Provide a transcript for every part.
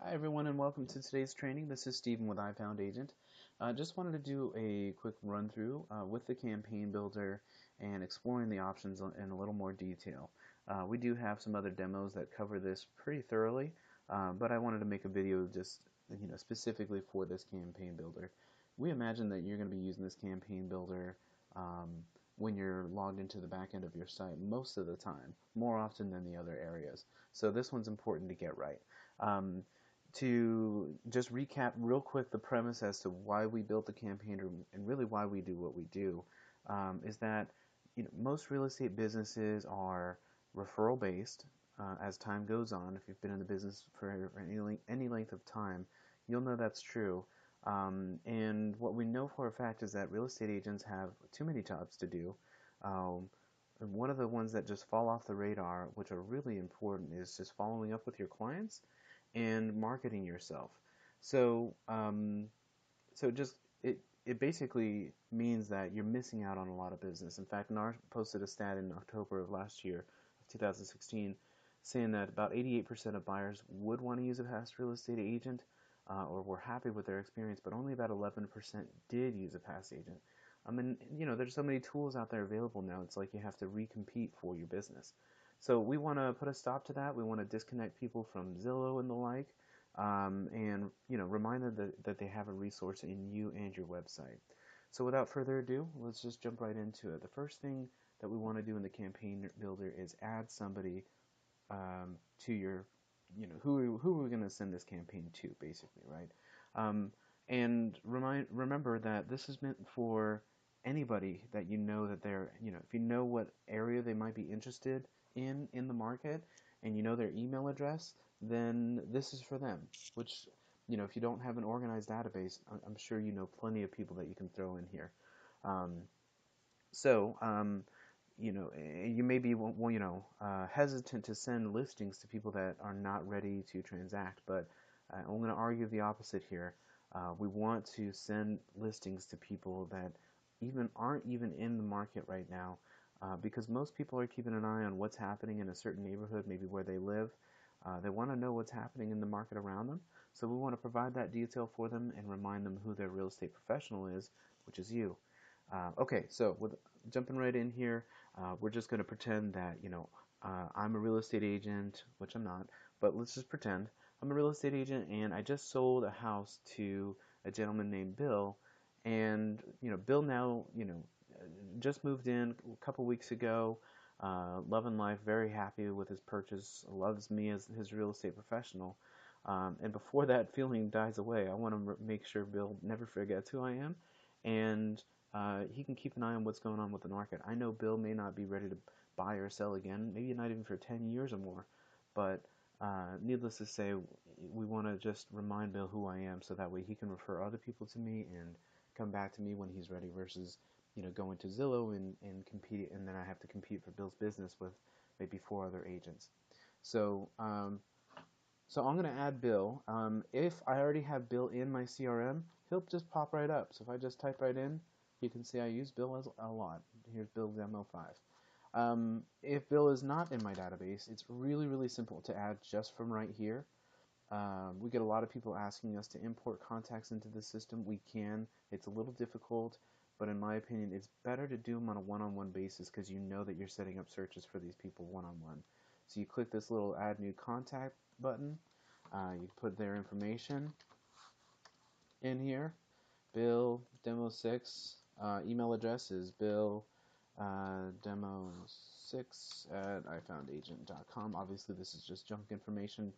Hi everyone and welcome to today's training. This is Stephen with iFoundAgent. Just wanted to do a quick run through with the campaign builder and exploring the options in a little more detail. We do have some other demos that cover this pretty thoroughly, but I wanted to make a video just specifically for this campaign builder. We imagine that you're going to be using this campaign builder when you're logged into the back end of your site most of the time, more often than the other areas. So this one's important to get right. To just recap real quick the premise as to why we built the campaign and really why we do what we do, is that most real estate businesses are referral based. As time goes on, if you've been in the business for any length of time, you'll know that's true. And what we know for a fact is that real estate agents have too many jobs to do. And one of the ones that just fall off the radar, which are really important, is just following up with your clients and marketing yourself. So, so just it basically means that you're missing out on a lot of business. In fact, NAR posted a stat in October of last year, of 2016, saying that about 88% of buyers would want to use a past real estate agent or were happy with their experience, but only about 11% did use a past agent. I mean, there's so many tools out there available now. It's like you have to recompete for your business. So we want to put a stop to that. We want to disconnect people from Zillow and the like, and remind them that they have a resource in you and your website. So without further ado, let's just jump right into it. The first thing that we want to do in the campaign builder is add somebody to your, who we're going to send this campaign to, basically, right? And remember that this is meant for anybody that you know that they're, if you know what area they might be interested in the market and you know their email address, then this is for them. Which, if you don't have an organized database, I'm sure you know plenty of people that you can throw in here. Um, so, you may be hesitant to send listings to people that are not ready to transact, but I'm going to argue the opposite here. We want to send listings to people that aren't even in the market right now, because most people are keeping an eye on what's happening in a certain neighborhood, maybe where they live. They want to know what's happening in the market around them, so we want to provide that detail for them and remind them who their real estate professional is, which is you. Okay, so jumping right in here, we're just going to pretend that, I'm a real estate agent, which I'm not, but let's just pretend I'm a real estate agent and I just sold a house to a gentleman named Bill, and, Bill now, just moved in a couple weeks ago, loving life, very happy with his purchase, loves me as his real estate professional. And before that feeling dies away, I want to make sure Bill never forgets who I am, and he can keep an eye on what's going on with the market. I know Bill may not be ready to buy or sell again, maybe not even for 10 years or more, but needless to say, we want to just remind Bill who I am so that way he can refer other people to me and come back to me when he's ready versus, going to Zillow and compete, and then I have to compete for Bill's business with maybe 4 other agents. So, so I'm going to add Bill. If I already have Bill in my CRM, he'll just pop right up. So if I just type right in, you can see I use Bill a lot. Here's Bill Demo 5. If Bill is not in my database, it's really, really simple to add just from right here. We get a lot of people asking us to import contacts into the system. We can. It's a little difficult, but in my opinion, it's better to do them on a one-on-one basis because you know that you're setting up searches for these people one-on-one. So you click this little Add New Contact button. You put their information in here. Bill Demo 6. Email address is Bill Demo6 at ifoundagent.com. Obviously, this is just junk information,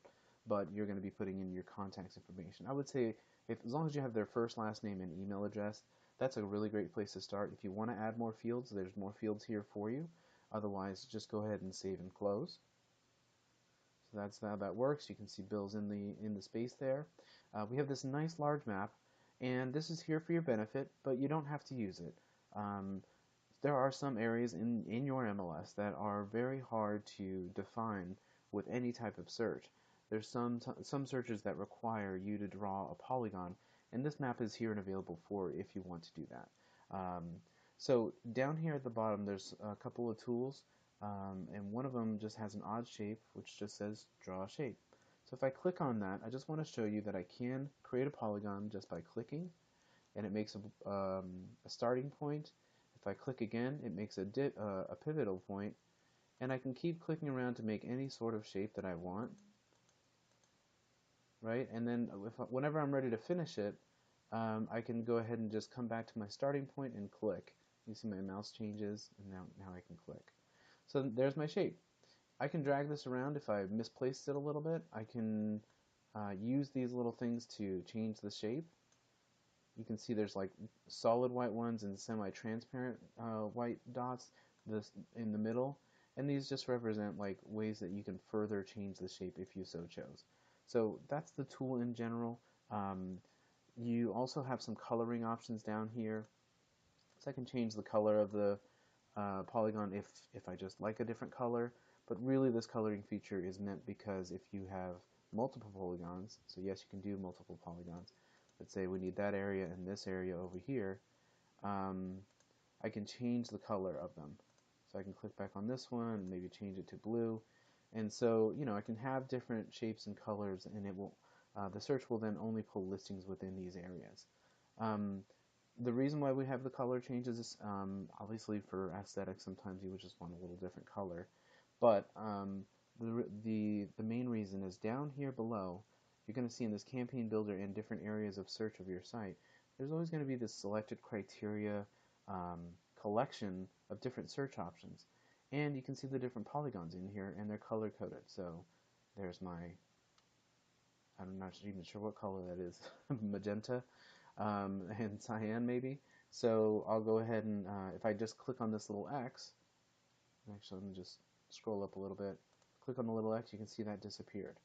but you're going to be putting in your contacts information. I would say as long as you have their first, last name, and email address, that's a really great place to start. If you want to add more fields, there's more fields here for you. Otherwise, just go ahead and save and close. So that's how that works. You can see Bill's in the space there. We have this nice large map, and this is here for your benefit, but you don't have to use it. There are some areas in your MLS that are very hard to define with any type of search. There's some searches that require you to draw a polygon, and this map is here and available for if you want to do that. So down here at the bottom, there's a couple of tools, and one of them just has an odd shape, which just says draw a shape. So if I click on that, I just want to show you that I can create a polygon just by clicking, and it makes a starting point. If I click again, it makes a pivotal point, and I can keep clicking around to make any sort of shape that I want, right? And then whenever I'm ready to finish it, I can go ahead and just come back to my starting point and click. You see my mouse changes, and now I can click. So there's my shape. I can drag this around if I misplaced it a little bit. I can use these little things to change the shape. You can see there's like solid white ones and semi-transparent white dots in the middle, and these just represent like ways that you can further change the shape if you so chose. So that's the tool in general. You also have some coloring options down here, so I can change the color of the polygon if I just like a different color. But really this coloring feature is meant because if you have multiple polygons, so yes, you can do multiple polygons. Let's say we need that area and this area over here. I can change the color of them. So I can click back on this one and maybe change it to blue. And so, I can have different shapes and colors, and it will the search will then only pull listings within these areas. The reason why we have the color changes is obviously for aesthetics. Sometimes you would just want a little different color, but the main reason is down here below. You're going to see in this campaign builder in different areas of search of your site, there's always going to be this selected criteria collection of different search options, and you can see the different polygons in here, and they're color coded. So there's I'm not even sure what color that is, magenta and cyan maybe. So I'll go ahead and if I just click on this little X, actually let me just scroll up a little bit, click on the little X, you can see that disappeared.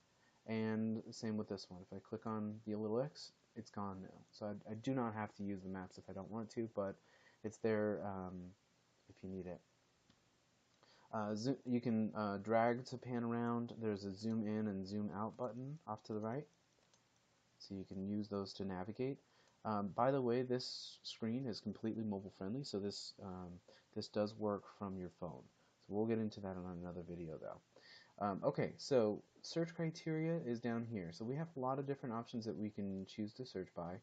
And same with this one. If I click on the little X, it's gone now. So I do not have to use the maps if I don't want to, but it's there if you need it. You can drag to pan around. There's a zoom in and zoom out button off to the right, so you can use those to navigate. By the way, this screen is completely mobile friendly, so this does work from your phone. So we'll get into that on another video though. Okay, so search criteria is down here. So we have a lot of different options that we can choose to search by.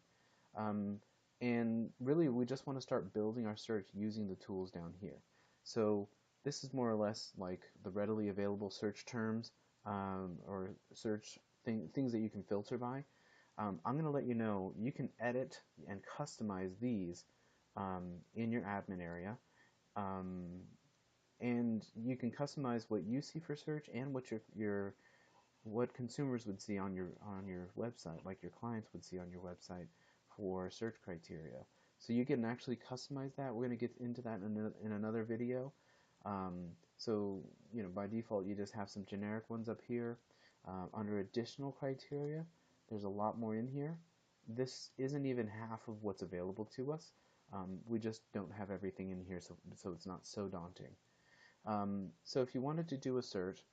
And really we just want to start building our search using the tools down here. So this is more or less like the readily available search terms or search things that you can filter by. I'm going to let you know you can edit and customize these in your admin area. And you can customize what you see for search and what consumers would see on your website, like your clients would see on your website for search criteria. So you can actually customize that. We're going to get into that in another video. So by default you just have some generic ones up here. Under additional criteria, there's a lot more in here. This isn't even half of what's available to us. We just don't have everything in here, so it's not so daunting. So if you wanted to do a search,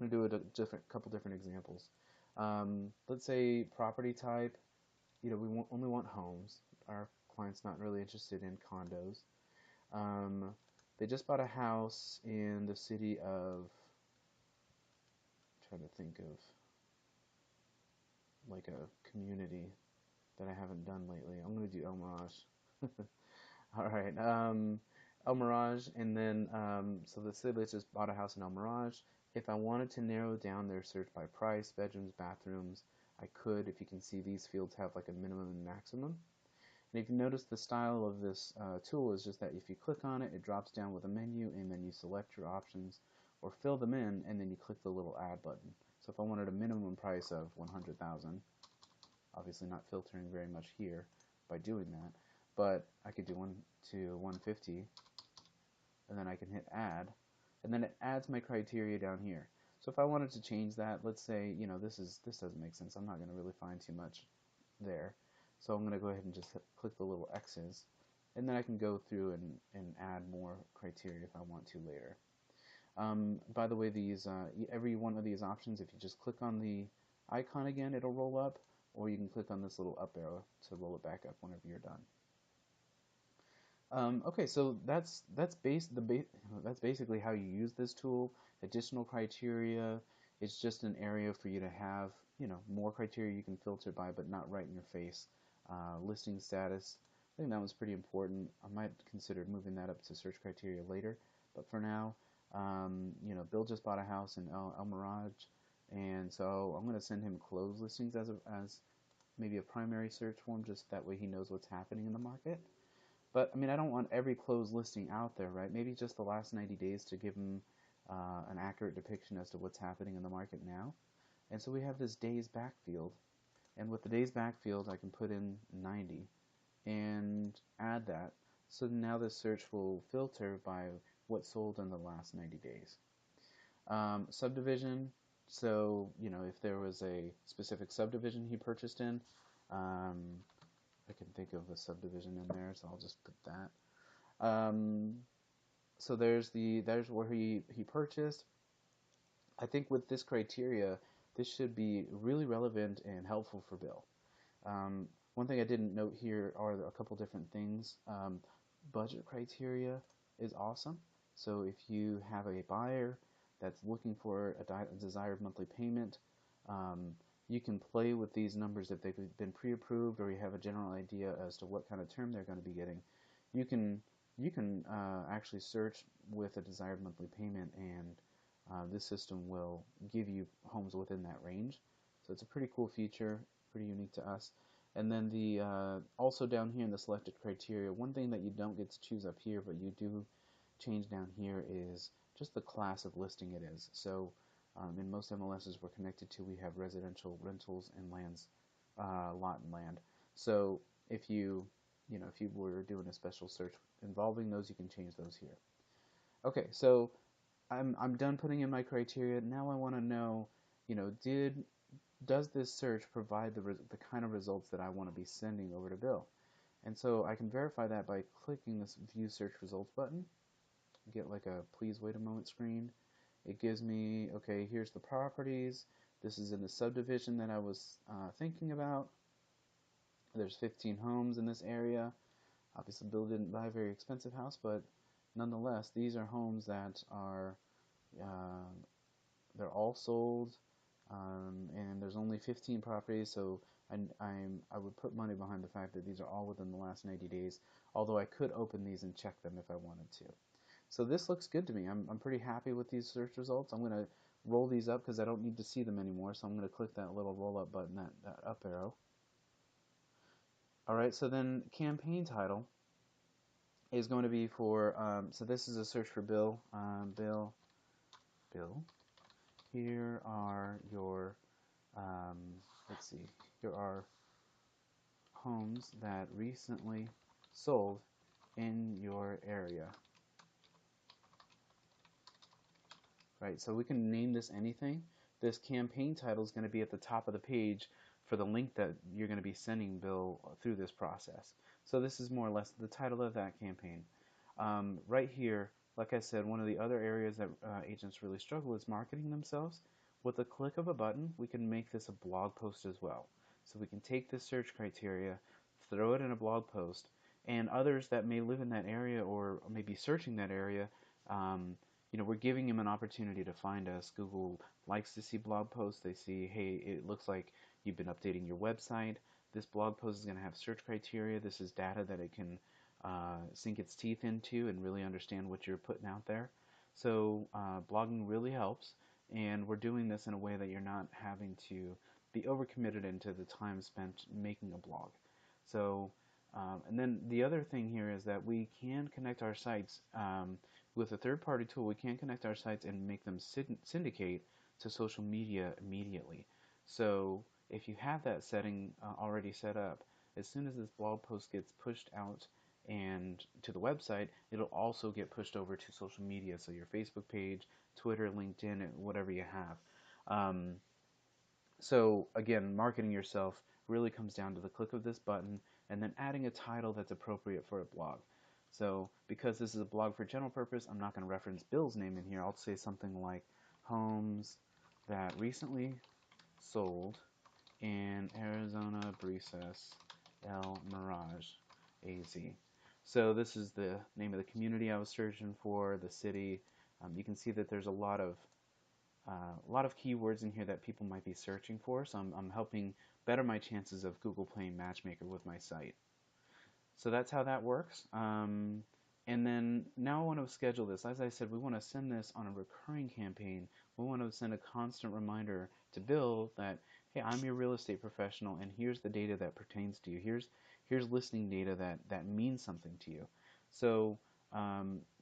I'm going to do a couple different examples. Let's say property type, we only want homes. Our client's not really interested in condos. They just bought a house in the city of, I'm trying to think of like a community that I haven't done lately. I'm going to do El Mirage. Alright, El Mirage, and then, so let's say they just bought a house in El Mirage. If I wanted to narrow down their search by price, bedrooms, bathrooms, I could. If you can see, these fields have like a minimum and maximum. And if you notice, the style of this tool is just that if you click on it, it drops down with a menu, and then you select your options or fill them in, and then you click the little add button. So if I wanted a minimum price of 100,000, obviously not filtering very much here by doing that, but I could do 1 to 150, and then I can hit add, and then it adds my criteria down here. So if I wanted to change that, let's say, this doesn't make sense. I'm not going to really find too much there. So I'm going to go ahead and just click the little X's, and then I can go through and add more criteria if I want to later. By the way, these every one of these options, if you just click on the icon again, it'll roll up, or you can click on this little up arrow to roll it back up whenever you're done. Okay, so that's basically how you use this tool. Additional criteria, It's just an area for you to have, more criteria you can filter by, but not right in your face. Listing status, I think that was pretty important. I might consider moving that up to search criteria later, but for now, Bill just bought a house in El Mirage, and so I'm going to send him closed listings as maybe a primary search form, just that way he knows what's happening in the market. But I mean, I don't want every closed listing out there, right? Maybe just the last 90 days to give him an accurate depiction as to what's happening in the market now. And so we have this days back field, and with the days back field, I can put in 90 and add that. So now this search will filter by what sold in the last 90 days. Subdivision, so if there was a specific subdivision he purchased in, I can think of a subdivision in there, so I'll just put that. So there's where he purchased. I think with this criteria, this should be really relevant and helpful for Bill. One thing I didn't note here are a couple different things. Budget criteria is awesome. So if you have a buyer that's looking for a desired monthly payment, you can play with these numbers if they've been pre-approved or you have a general idea as to what kind of term they're going to be getting. You can actually search with a desired monthly payment, and this system will give you homes within that range. So it's a pretty cool feature, pretty unique to us. And then also down here in the selected criteria, one thing that you don't get to choose up here, but you do change down here, is just the class of listing it is. So in most MLSs we're connected to, we have residential, rentals, and lands, lot and land. So if you were doing a special search involving those, you can change those here. Okay, so I'm done putting in my criteria. Now I want to know, does this search provide the kind of results that I want to be sending over to Bill? And so I can verify that by clicking this View Search Results button. Get like a please wait a moment screen. It gives me, okay, here's the properties. This is in the subdivision that I was thinking about. There's 15 homes in this area. Obviously, Bill didn't buy a very expensive house, but nonetheless, these are homes that are, they're all sold, and there's only 15 properties, so I would put money behind the fact that these are all within the last 90 days, although I could open these and check them if I wanted to. So this looks good to me. I'm pretty happy with these search results. I'm going to roll these up because I don't need to see them anymore, so I'm going to click that little roll up button, that up arrow. Alright, so then campaign title is going to be for, so this is a search for Bill. Bill, here are your, let's see, here are homes that recently sold in your area. Right, so we can name this anything. This campaign title is going to be at the top of the page for the link that you're going to be sending Bill through this process. So this is more or less the title of that campaign. Right here, like I said, one of the other areas that agents really struggle is marketing themselves. With a click of a button, we can make this a blog post as well. So we can take this search criteria, throw it in a blog post, and others that may live in that area or may be searching that area, we're giving them an opportunity to find us. Google likes to see blog posts. They see, hey, it looks like you've been updating your website. This blog post is going to have search criteria. This is data that it can sink its teeth into and really understand what you're putting out there. So blogging really helps, and we're doing this in a way that you're not having to be overcommitted into the time spent making a blog. So, and then the other thing here is that we can connect our sites with a third-party tool. We can connect our sites and make them syndicate to social media immediately. So if you have that setting already set up, as soon as this blog post gets pushed out and to the website, it'll also get pushed over to social media, so your Facebook page, Twitter, LinkedIn, whatever you have. So again, marketing yourself really comes down to the click of this button and then adding a title that's appropriate for a blog. So because this is a blog for general purpose, I'm not going to reference Bill's name in here. I'll say something like homes that recently sold in Arizona, Brisas, El Mirage, AZ. So this is the name of the community I was searching for, the city. You can see that there's a lot of a lot of keywords in here that people might be searching for, so I'm helping better my chances of Google playing matchmaker with my site. So that's how that works. And then now I want to schedule this. As I said, we want to send this on a recurring campaign. We want to send a constant reminder to Bill that, hey, I'm your real estate professional, and here's the data that pertains to you. Here's listing data that means something to you. So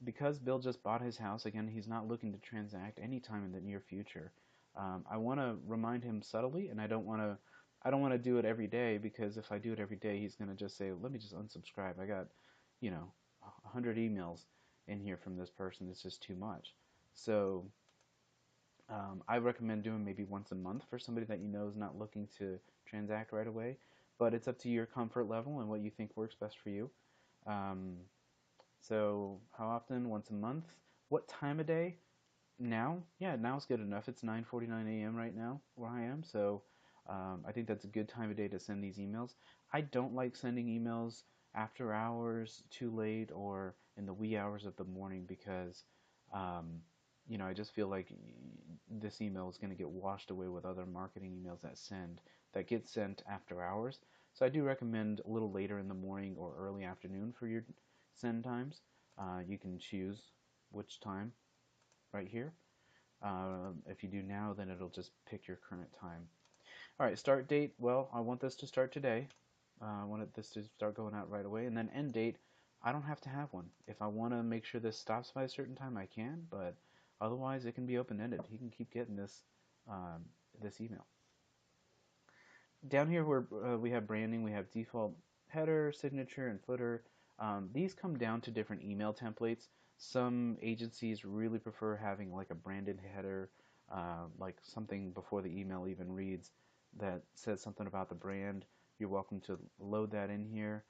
because Bill just bought his house, again, he's not looking to transact anytime in the near future. I want to remind him subtly, and I don't want to do it every day, because if I do it every day, he's going to just say, let me just unsubscribe. I got, 100 emails in here from this person. It's just too much. So I recommend doing maybe once a month for somebody that you know is not looking to transact right away. But it's up to your comfort level and what you think works best for you. Um, so how often? Once a month. What time of day? Now? Yeah, now's good enough. It's 9:49 a.m. right now where I am, so I think that's a good time of day to send these emails. I don't like sending emails after hours, too late, or in the wee hours of the morning, because I just feel like this email is going to get washed away with other marketing emails that get sent after hours. So I do recommend a little later in the morning or early afternoon for your send times. You can choose which time right here. If you do now, then it'll just pick your current time. All right, start date. Well, I want this to start today. I want this to start going out right away. And then end date, I don't have to have one. If I want to make sure this stops by a certain time, I can, but otherwise it can be open-ended. He can keep getting this email. Down here where we have branding, we have default header, signature, and footer. These come down to different email templates. Some agencies really prefer having like a branded header, like something before the email even reads that says something about the brand. You're welcome to load that in here.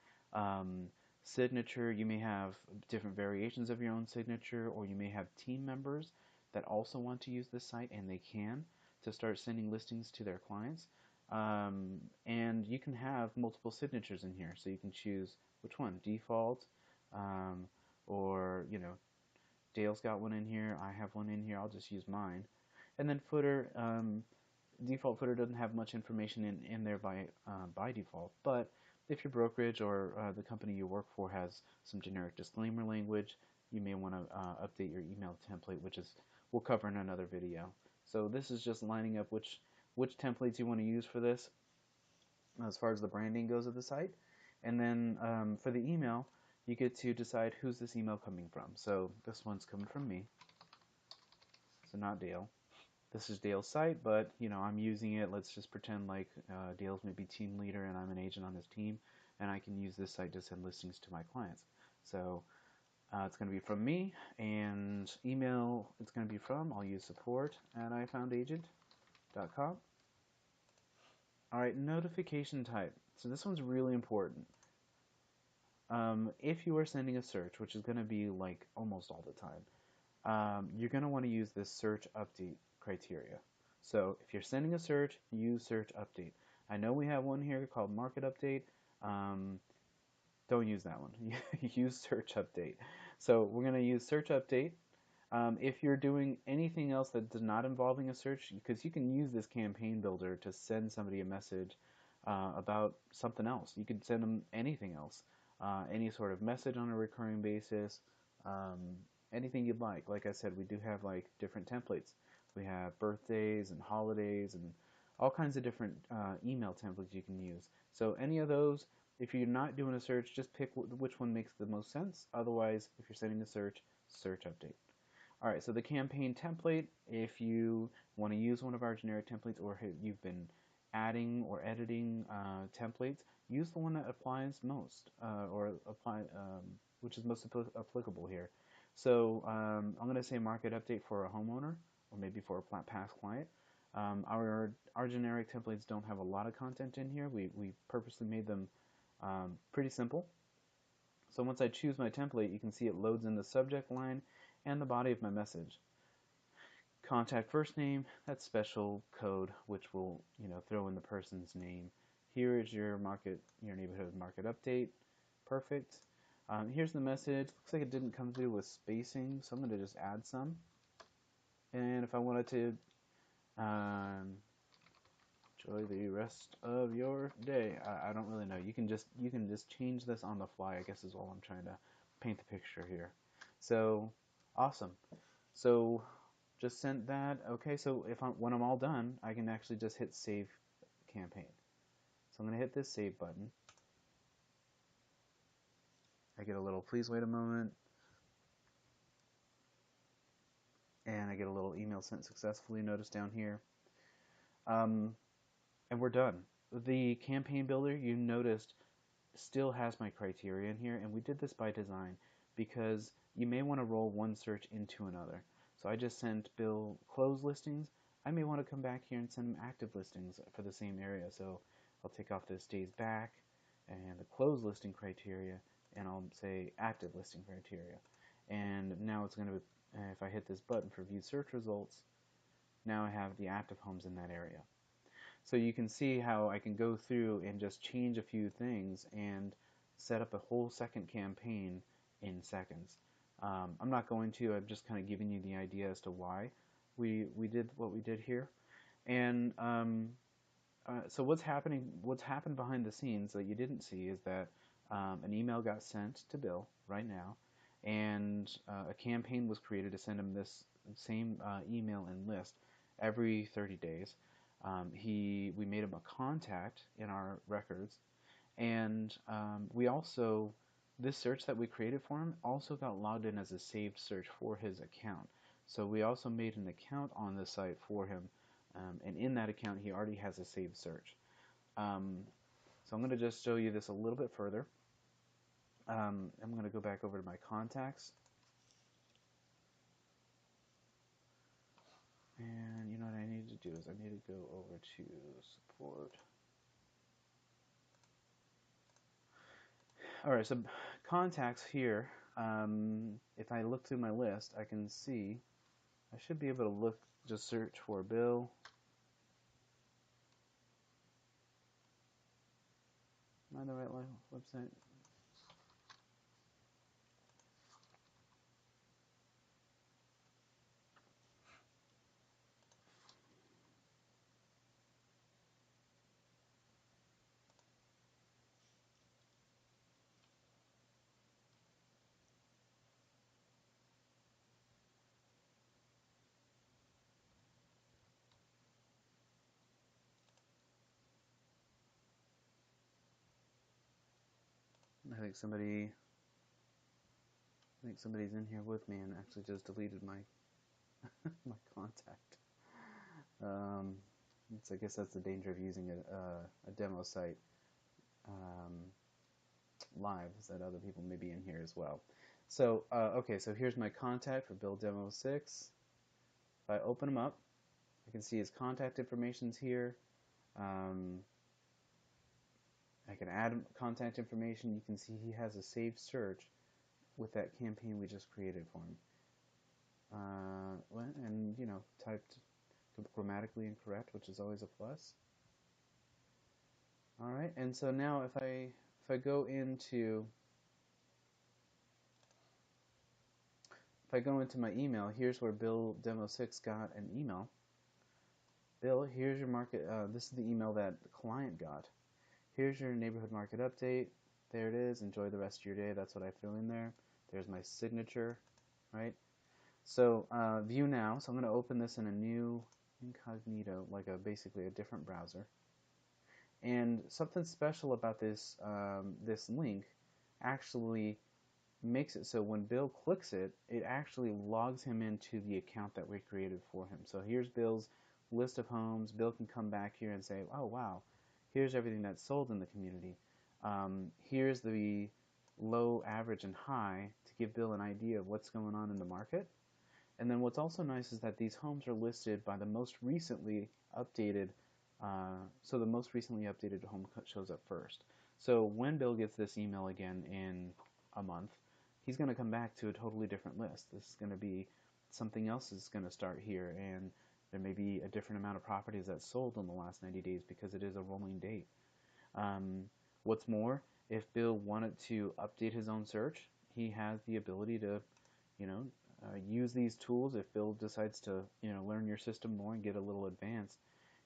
Signature, you may have different variations of your own signature, or you may have team members that also want to use this site, and they can, to start sending listings to their clients. And you can have multiple signatures in here, so you can choose which one, default, um, or Dale's got one in here, I have one in here, I'll just use mine. And then footer, default footer doesn't have much information in there by default, but if your brokerage or the company you work for has some generic disclaimer language, you may want to update your email template, which we'll cover in another video. So this is just lining up which templates you want to use for this as far as the branding goes of the site. And then for the email, you get to decide who's this email coming from. So this one's coming from me, so not Dale. This is Dale's site, but I'm using it. Let's just pretend like Dale's maybe team leader and I'm an agent on his team, and I can use this site to send listings to my clients. So it's going to be from me, and email it's going to be from, I'll use support@ifoundagent.com. Alright, notification type. So this one's really important. If you are sending a search, which is going to be like almost all the time, you're going to want to use this search update criteria. So if you're sending a search, use search update. I know we have one here called market update. Don't use that one. Use search update. So we're going to use search update. If you're doing anything else that's not involving a search, because you can use this campaign builder to send somebody a message about something else. You can send them anything else, any sort of message on a recurring basis, anything you'd like. Like I said, we do have like different templates. We have birthdays and holidays and all kinds of different email templates you can use. So any of those, if you're not doing a search, just pick which one makes the most sense. Otherwise, if you're sending a search, search update. Alright, so the campaign template, if you want to use one of our generic templates, or you've been adding or editing templates, use the one that applies most, which is most applicable here. So I'm going to say market update for a homeowner, or maybe for a past client. Our generic templates don't have a lot of content in here. We purposely made them pretty simple. So once I choose my template, you can see it loads in the subject line and the body of my message. Contact first name, that's special code, which will throw in the person's name. Here is your neighborhood market update. Perfect. Here's the message. Looks like it didn't come through with spacing, so I'm going to just add some. And if I wanted to Enjoy the rest of your day. I don't really know. You can just change this on the fly, I guess is all I'm trying to paint the picture here. So awesome. So just sent that. Okay, so when I'm all done, I can actually just hit save campaign. So I'm gonna hit this save button. I get a little please wait a moment, and I get a little email sent successfully. Notice down here. Um, and we're done. The campaign builder, you noticed, still has my criteria in here, and we did this by design because you may want to roll one search into another. So I just sent Bill closed listings. I may want to come back here and send him active listings for the same area. So I'll take off this days back and the closed listing criteria, and I'll say active listing criteria. And now it's going to, if I hit this button for view search results, now I have the active homes in that area. So you can see how I can go through and just change a few things and set up a whole second campaign in seconds. I'm not going to, I'm just kind of giving you the idea as to why we did what we did here. And so what's happened behind the scenes that you didn't see is that an email got sent to Bill right now, and a campaign was created to send him this same email and list every 30 days. We made him a contact in our records, and we also, this search that we created for him also got logged in as a saved search for his account. So we also made an account on the site for him, and in that account he already has a saved search. So I'm going to just show you this a little bit further. I'm going to go back over to my contacts. And you know what I need to do is I need to go over to support. Alright, so contacts here, if I look through my list, I can see, I should be able to look, just search for Bill. Am I on the right website? I think somebody's in here with me and actually just deleted my my contact. I guess that's the danger of using a demo site live, is that other people may be in here as well. So okay, so here's my contact for Bill Demo 6. If I open them up, I can see his contact information's here. I can add contact information. You can see he has a saved search with that campaign we just created for him. And you know, typed grammatically incorrect, which is always a plus. All right, and so now if I go into my email, here's where Bill Demo 6 got an email. Bill, here's your market. This is the email that the client got. Here's your neighborhood market update. There it is. Enjoy the rest of your day. That's what I fill in there. There's my signature, right? So view now. So I'm going to open this in a new incognito, like basically a different browser. And something special about this this link actually makes it so when Bill clicks it, it actually logs him into the account that we created for him. So here's Bill's list of homes. Bill can come back here and say, oh wow, here's everything that's sold in the community. Here's the low, average, and high to give Bill an idea of what's going on in the market. And then what's also nice is that these homes are listed by the most recently updated, so the most recently updated home shows up first. So when Bill gets this email again in a month, he's going to come back to a totally different list. This is going to be something else is going to start here, and there may be a different amount of properties that sold in the last 90 days because it is a rolling date. What's more, if Bill wanted to update his own search, he has the ability to, you know, use these tools. If Bill decides to, learn your system more and get a little advanced,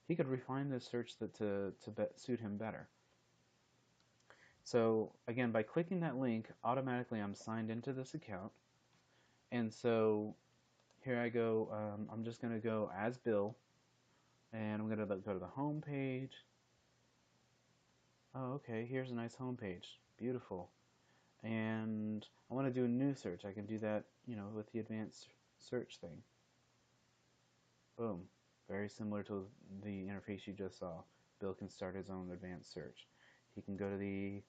he could refine this search to suit him better. So again, by clicking that link, automatically I'm signed into this account. And so here I go. I'm just going to go as Bill, and I'm going to go to the home page. Oh, okay, here's a nice home page. Beautiful. And I want to do a new search. I can do that, with the advanced search thing. Boom. Very similar to the interface you just saw. Bill can start his own advanced search. He can go to the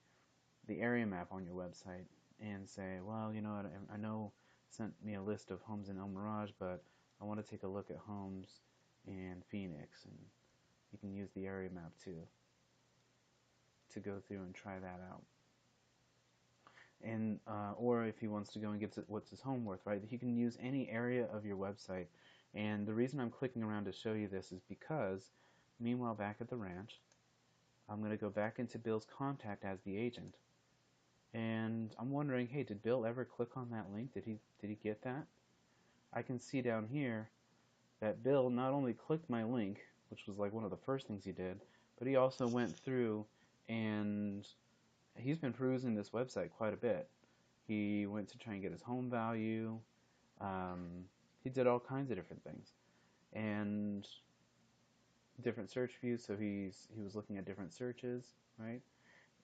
area map on your website and say, well, I know sent me a list of homes in El Mirage, but I want to take a look at homes in Phoenix, and you can use the area map too to go through and try that out. And or if he wants to go and get what's his home worth, right? He can use any area of your website. And the reason I'm clicking around to show you this is because, meanwhile, back at the ranch, I'm going to go back into Bill's contact as the agent. And I'm wondering, hey, did Bill ever click on that link? Did he get that? I can see down here that Bill not only clicked my link, which was like one of the first things he did, but he also went through and he's been perusing this website quite a bit. He went to try and get his home value. He did all kinds of different things. And different search views, so he was looking at different searches, right?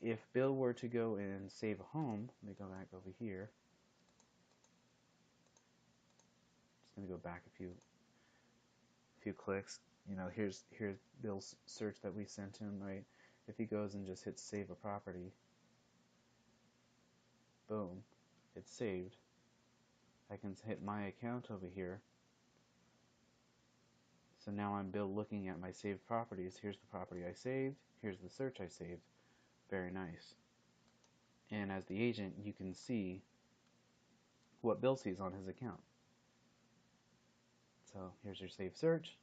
If Bill were to go and save a home, let me go back over here. Just going to go back a few clicks. Here's Bill's search that we sent him, right? If he goes and just hits save a property, boom, it's saved. I can hit my account over here. So now I'm Bill looking at my saved properties. Here's the property I saved. Here's the search I saved. Very nice. And as the agent, you can see what Bill sees on his account. So here's your saved search,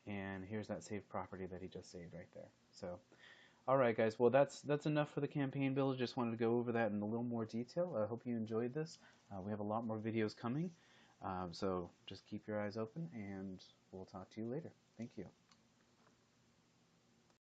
and here's that saved property that he just saved right there. So, all right, guys. Well, that's enough for the campaign builder. Just wanted to go over that in a little more detail. I hope you enjoyed this. We have a lot more videos coming, so just keep your eyes open, and we'll talk to you later. Thank you.